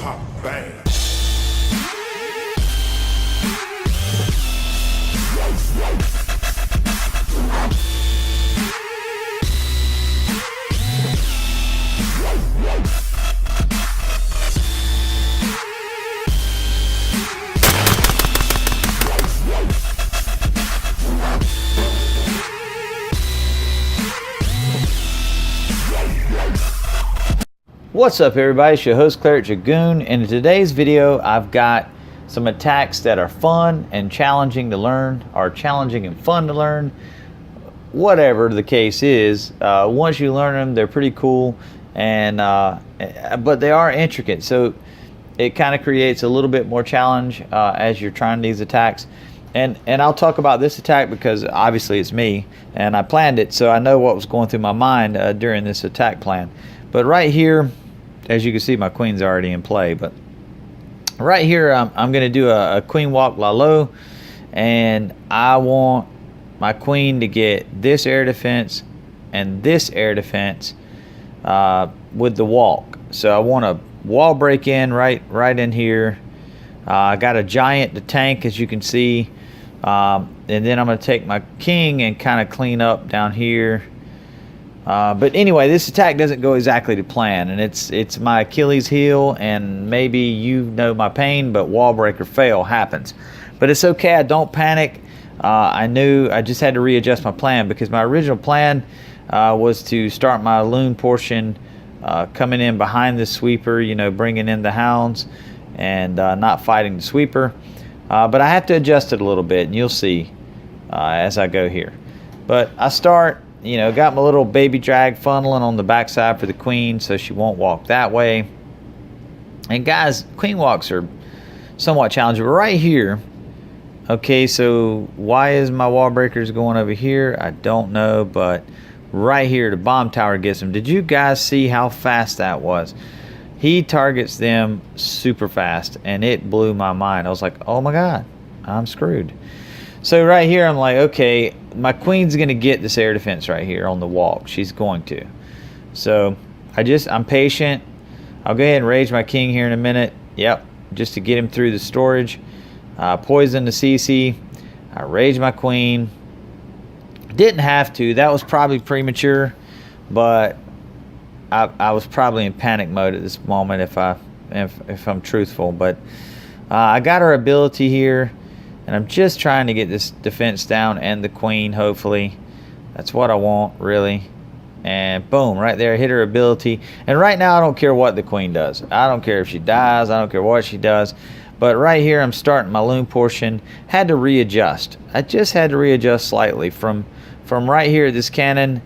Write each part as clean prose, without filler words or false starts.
pop, bang. What's up everybody, it's your host Cleric Dragoon, and in today's video I've got some attacks that are fun and challenging to learn, or challenging and fun to learn, whatever the case is. Once you learn them, they're pretty cool, and but they are intricate, so it kind of creates a little bit more challenge as you're trying these attacks. And I'll talk about this attack because obviously it's me and I planned it, so I know what was going through my mind during this attack plan. But right here, as you can see, my queen's already in play, but right here I'm going to do a queen walk la low, and I want my queen to get this air defense and this air defense with the walk. So I want a wall break in right in here. I got a giant to tank, as you can see, and then I'm going to take my king and kind of clean up down here. But anyway, this attack doesn't go exactly to plan, and it's my Achilles heel, and maybe you know my pain, but wall break or fail happens. But it's okay, I don't panic. I knew I just had to readjust my plan, because my original plan was to start my loon portion coming in behind the sweeper, you know, bringing in the hounds and not fighting the sweeper. But I have to adjust it a little bit, and you'll see as I go here. But I start, you know, got my little baby drag funneling on the backside for the queen so she won't walk that way. And guys, queen walks are somewhat challenging. But right here, okay, so why is my wall breakers going over here? I don't know, but right here the bomb tower gets them. Did you guys see how fast that was? He targets them super fast, and it blew my mind. I was like, oh my god, I'm screwed. So right here I'm like, okay, my queen's gonna get this air defense right here on the walk. She's going to. So I'm patient. I'll go ahead and rage my king here in a minute. Yep, just to get him through the storage. Poison the CC. I rage my queen. Didn't have to. That was probably premature, but I was probably in panic mode at this moment if I'm truthful. But I got her ability here. And I'm just trying to get this defense down and the queen, hopefully. That's what I want, really. And boom, right there, hit her ability. And right now, I don't care what the queen does. I don't care if she dies. I don't care what she does. But right here, I'm starting my loon portion. Had to readjust. I just had to readjust slightly from right here at this cannon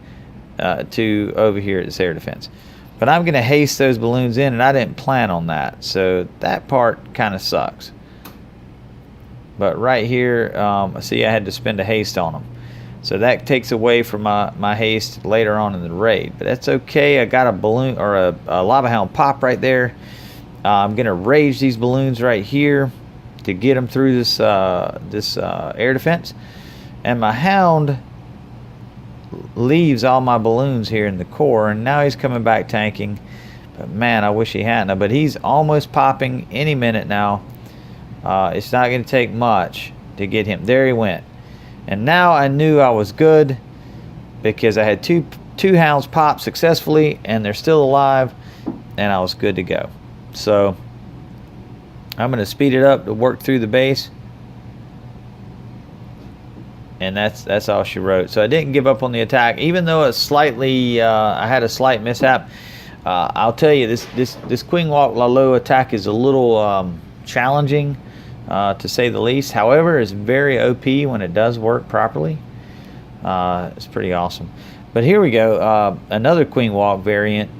to over here at this air defense. But I'm going to haste those balloons in, and I didn't plan on that. So that part kind of sucks. But right here, see, I had to spend a haste on them. So that takes away from my haste later on in the raid. But that's okay. I got a balloon, or a lava hound pop right there. I'm going to rage these balloons right here to get them through this air defense. And my hound leaves all my balloons here in the core. And now he's coming back tanking. But man, I wish he hadn't. But he's almost popping any minute now. It's not going to take much to get him. There he went. And now I knew I was good, because I had two hounds pop successfully, and they're still alive, and I was good to go. So I'm going to speed it up to work through the base. And that's all she wrote. So I didn't give up on the attack, even though it's slightly I had a slight mishap. I'll tell you, this queen walk la low attack is a little challenging, to say the least. However, it's very OP when it does work properly. It's pretty awesome. But here we go. Another queen walk variant.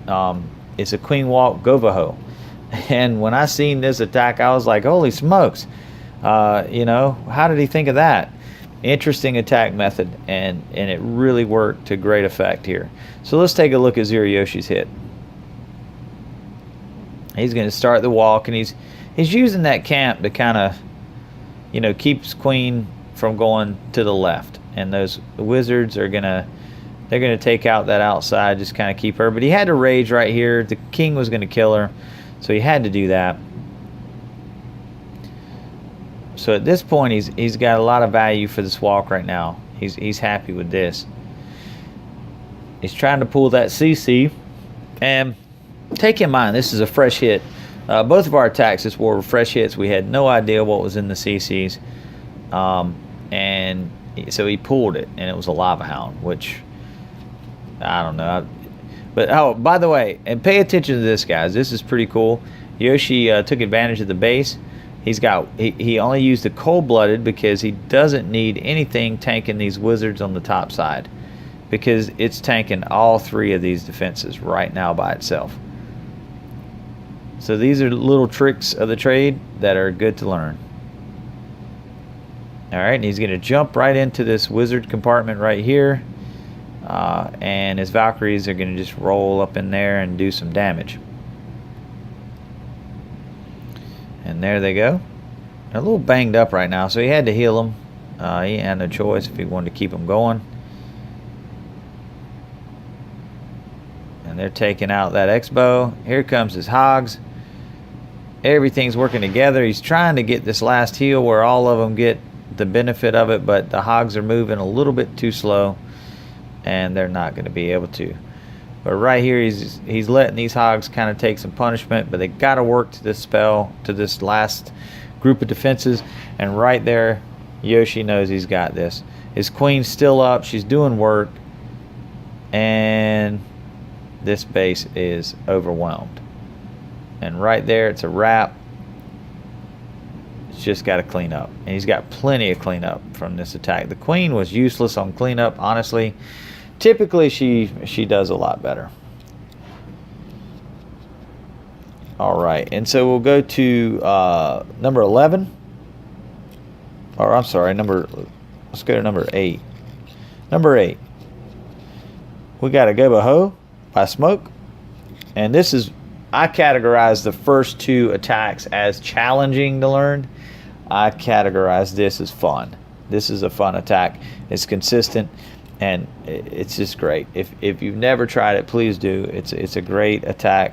It's a queen walk Govaho. And when I seen this attack, I was like, holy smokes. You know, how did he think of that? Interesting attack method, and it really worked to great effect here. So let's take a look at Zuriyoshi's hit. He's going to start the walk, and he's using that camp to kind of, you know, keep his queen from going to the left. And those wizards are they're gonna take out that outside, just kind of keep her. But he had to rage right here. The king was gonna kill her, So he had to do that. So at this point, he's got a lot of value for this walk right now. He's happy with this. He's trying to pull that CC, and take in mind this is a fresh hit. Both of our attacks this war were fresh hits. We had no idea what was in the CCs, and so he pulled it, and it was a Lava Hound, which I don't know. But oh, by the way, and pay attention to this, guys. This is pretty cool. Yoshi took advantage of the base. He only used the cold-blooded because he doesn't need anything tanking these wizards on the top side, because it's tanking all three of these defenses right now by itself. So these are little tricks of the trade that are good to learn. All right, and he's going to jump right into this wizard compartment right here, and his Valkyries are going to just roll up in there and do some damage. And there they go. They're a little banged up right now, so he had to heal them. He had no choice if he wanted to keep them going. And they're taking out that X-Bow. Here comes his Hogs. Everything's working together. He's trying to get this last heal where all of them get the benefit of it, but the Hogs are moving a little bit too slow, and they're not going to be able to. But right here, he's letting these Hogs kind of take some punishment, but they got to work to this spell, to this last group of defenses. And right there, Yoshi knows he's got this. His Queen's still up. She's doing work. And this base is overwhelmed. And right there, it's a wrap. It's just got to clean up. And he's got plenty of cleanup from this attack. The Queen was useless on cleanup, honestly. Typically, she does a lot better. All right, and so we'll go to number 11. Or I'm sorry, let's go to number 8. Number 8. We got a Gobo-Ho by Smoke. And this is, I categorize the first two attacks as challenging to learn. I categorize this as fun. This is a fun attack. It's consistent. And it's just great. If you've never tried it, please do. It's a great attack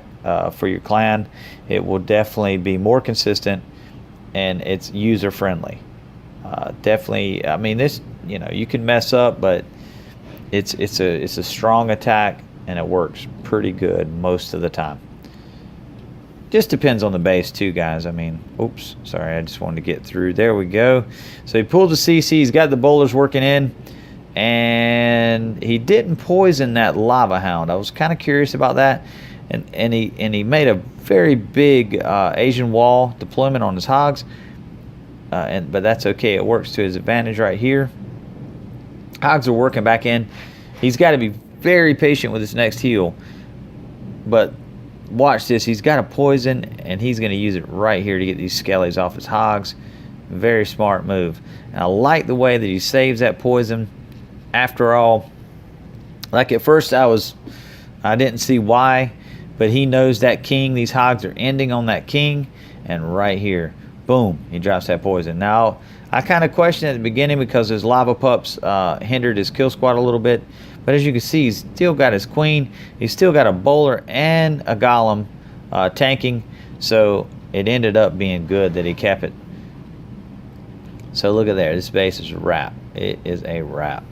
for your clan. It will definitely be more consistent, and it's user friendly. Definitely. I mean, this, you can mess up, but it's a strong attack, and it works pretty good most of the time. Just depends on the base too, guys. I mean, oops, sorry, I just wanted to get through. There we go. So he pulled the CC. He's got the bowlers working in. And he didn't poison that Lava Hound. I was kind of curious about that, and he made a very big Asian wall deployment on his Hogs, but that's okay. It works to his advantage right here. Hogs are working back in. He's got to be very patient with his next heal, but watch this. He's got a poison, and he's going to use it right here to get these skellies off his Hogs. Very smart move. And I like the way that he saves that poison. After all, like at first I didn't see why, but he knows that king, these Hogs are ending on that king, and right here, boom, he drops that poison. Now, I kind of questioned at the beginning because his Lava Pups hindered his kill squad a little bit, but as you can see, he's still got his Queen, he's still got a bowler and a Golem tanking, so it ended up being good that he kept it. So look at there, this base is a wrap. It is a wrap.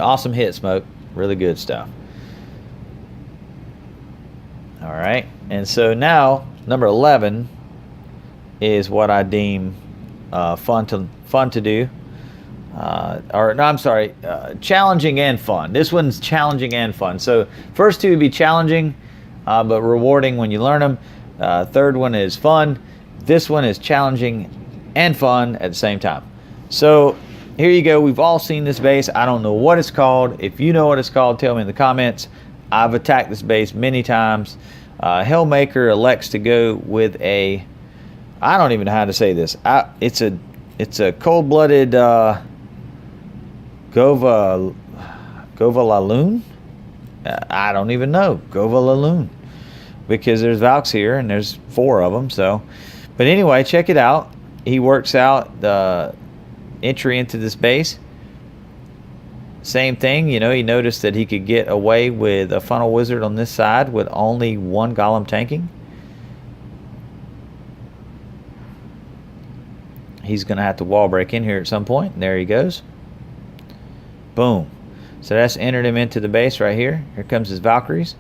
Awesome hit, Smoke. Really good stuff. All right. And so now, number 11 is what I deem fun to do. Challenging and fun. This one's challenging and fun. So first two would be challenging, but rewarding when you learn them. Third one is fun. This one is challenging and fun at the same time. So here you go. We've all seen this base. I don't know what it's called. If you know what it's called, tell me in the comments. I've attacked this base many times. Hellmaker elects to go with a, I don't even know how to say this. It's a cold-blooded Gova-Laloon. I don't even know. Gova-Laloon, because there's Valks here and there's 4 of them. So, but anyway, check it out. He works out the entry into this base, Same thing, you know, he noticed that he could get away with a Funnel Wizard on this side with only 1 Golem tanking. He's going to have to wall break in here at some point. There he goes. Boom. So that's entered him into the base right here. Here comes his Valkyries.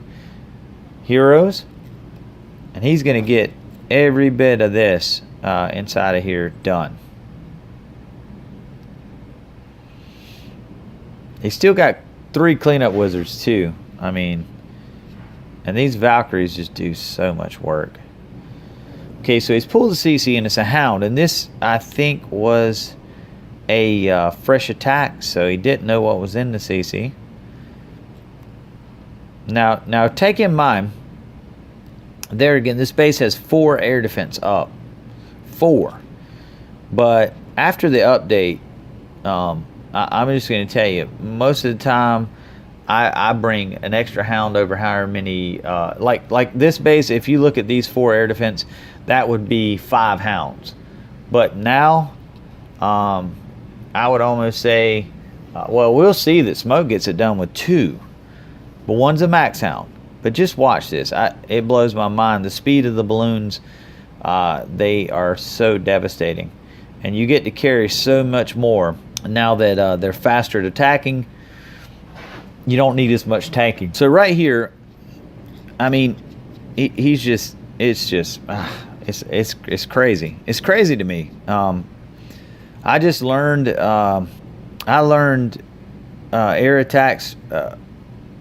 Heroes. And he's going to get every bit of this inside of here done. He's still got 3 cleanup wizards too. I mean, and these Valkyries just do so much work. Okay, so he's pulled the CC and it's a Hound, and this I think was a fresh attack, so he didn't know what was in the CC. Now take in mind, there again, this base has 4 air defense up, 4. But after the update, I'm just going to tell you, most of the time, I bring an extra Hound over however many, like this base, if you look at these 4 air defense, that would be 5 Hounds. But now, I would almost say, well, we'll see that Smoke gets it done with 2. But one's a Max Hound. But just watch this. It blows my mind. The speed of the balloons, they are so devastating. And you get to carry so much more. Now that they're faster at attacking, you don't need as much tanking. So right here, I mean, he's just, it's crazy. It's crazy to me. I just learned, I learned air attacks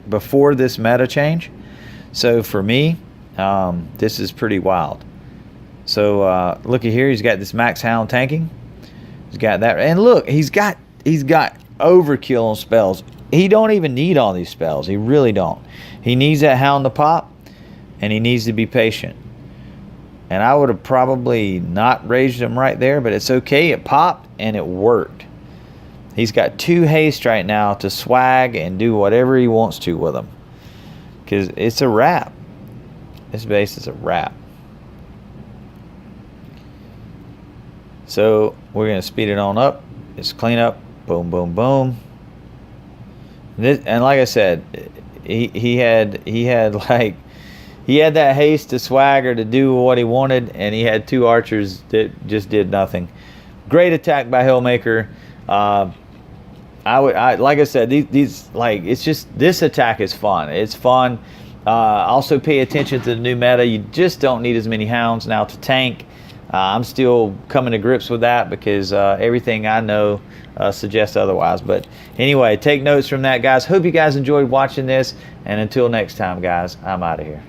before this meta change. So for me, this is pretty wild. So look at here, he's got this Max Hound tanking. He's got that, and look, he's got overkill on spells. He don't even need all these spells. He really don't. He needs that Hound to pop, and he needs to be patient. And I would have probably not raised him right there, but it's okay. It popped, and it worked. He's got 2 haste right now to swag and do whatever he wants to with them. Because it's a wrap. This base is a wrap. So we're going to speed it on up. It's clean up. Boom, boom, boom. And like I said, he had that haste to swagger to do what he wanted, and he had 2 archers that just did nothing. Great attack by Hellmaker. Like I said, it's just, this attack is fun. It's fun. Also pay attention to the new meta. You just don't need as many Hounds now to tank. I'm still coming to grips with that because everything I know suggests otherwise. But anyway, take notes from that, guys. Hope you guys enjoyed watching this. And until next time, guys, I'm out of here.